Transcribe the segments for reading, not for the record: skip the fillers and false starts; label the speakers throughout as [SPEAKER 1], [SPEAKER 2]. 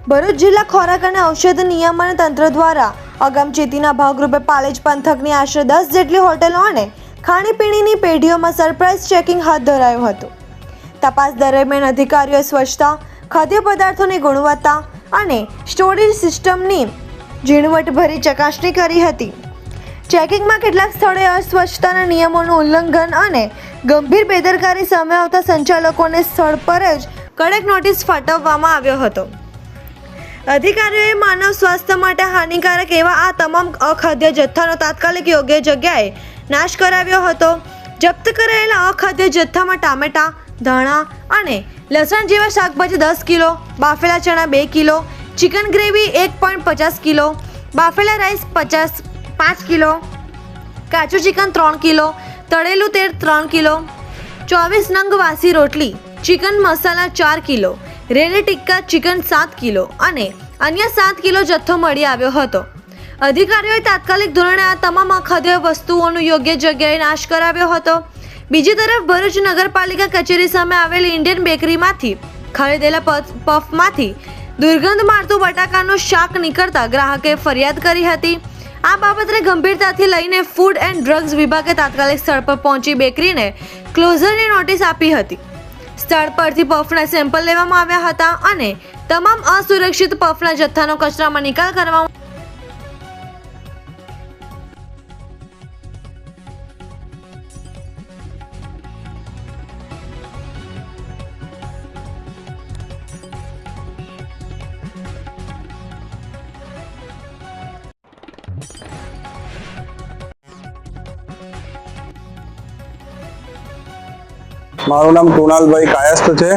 [SPEAKER 1] ભરૂચ જિલ્લા ખોરાક અને ઔષધ નિયમન તંત્ર દ્વારા અગમચેતીના ભાગરૂપે પાલેજ પંથકની આશરે 10 જેટલી હોટેલો અને ખાણીપીણીની પેઢીઓમાં સરપ્રાઇઝ ચેકિંગ હાથ ધરાયું હતું। તપાસ દરમિયાન અધિકારીઓએ સ્વચ્છતા, ખાદ્ય પદાર્થોની ગુણવત્તા અને સ્ટોરેજ સિસ્ટમની ઝીણવટભરી ચકાસણી કરી હતી। ચેકિંગમાં કેટલાક સ્થળે અસ્વચ્છતાના નિયમોનું ઉલ્લંઘન અને ગંભીર બેદરકારી સામે આવતા સંચાલકોને સ્થળ પર જ કડક નોટિસ ફાટવવામાં આવ્યો હતો। અધિકારીઓએ માનવ સ્વાસ્થ્ય માટે હાનિકારક એવા આ તમામ અખાદ્ય જથ્થાનો તાત્કાલિક યોગ્ય જગ્યાએ નાશ કરાવ્યો હતો। જપ્ત કરાયેલા અખાદ્ય જથ્થામાં ટામેટા, ધાણા અને લસણ જેવા શાકભાજી 10 કિલો, બાફેલા ચણા 2 કિલો, ચિકન ગ્રેવી 1.50 કિલો, બાફેલા રાઈસ 5 કિલો, કાચું ચિકન 3 કિલો, તળેલું તેલ 3 કિલો, 24 નંગ વાસી રોટલી, ચિકન મસાલા 4 kilo, ready tikka chicken 7 kilo અને અન્ય 7 કિલો જથ્થો મળી આવ્યો હતો। અધિકારીઓએ તાત્કાલિક ધોરણે આ તમામ અખાદ્ય વસ્તુઓનો યોગ્ય જગ્યાએ નાશ કરાવ્યો હતો। બીજી તરફ ભરૂચ નગરપાલિકા કચેરી સામે આવેલી ઇન્ડિયન બેકરીમાંથી ખરીદેલા પફમાંથી દુર્ગંધ મારતું બટાકાનું શાક નીકળતા ગ્રાહકે ફરિયાદ કરી હતી। આ બાબતને ગંભીરતાથી લઈને ફૂડ એન્ડ ડ્રગ્સ વિભાગે તાત્કાલિક સ્થળ પર પહોંચી બેકરીને ક્લોઝરની નોટિસ આપી હતી। સ્થળ પરથી પફના સેમ્પલ લેવામાં આવ્યા હતા અને તમામ અસુરક્ષિત પફના જથ્થાનો કચરામાં નિકાલ કરવામાં
[SPEAKER 2] મારું નામ કુણાલભાઈ કાયસ્થ છે।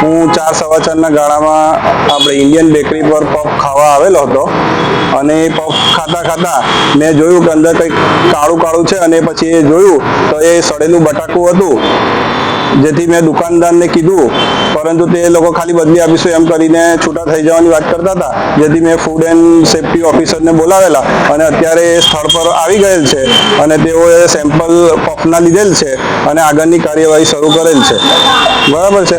[SPEAKER 2] હું 4:15 ગાળામાં આપણે ઇન્ડિયન બેકરી પર પફ ખાવા આવેલો હતો અને પફ ખાતા મેં જોયું કે અંદર કંઈક કાળું છે અને પછી એ જોયું તો એ સડેલું બટાકું હતું, જેથી મેં દુકાનદારને કીધું, પરંતુ તે લોકો ખાલી બદલી આપીશું એમ કરીને છૂટા થઈ જવાની વાત કરતા હતા, જેથી મેં ફૂડ એન્ડ સેફ્ટી ઓફિસરને બોલાવેલા અને અત્યારે એ સ્થળ પર આવી ગયેલ છે અને તેઓએ સેમ્પલ પફના લીધેલ છે અને આગળની કાર્યવાહી શરૂ કરેલ છે। બરાબર છે।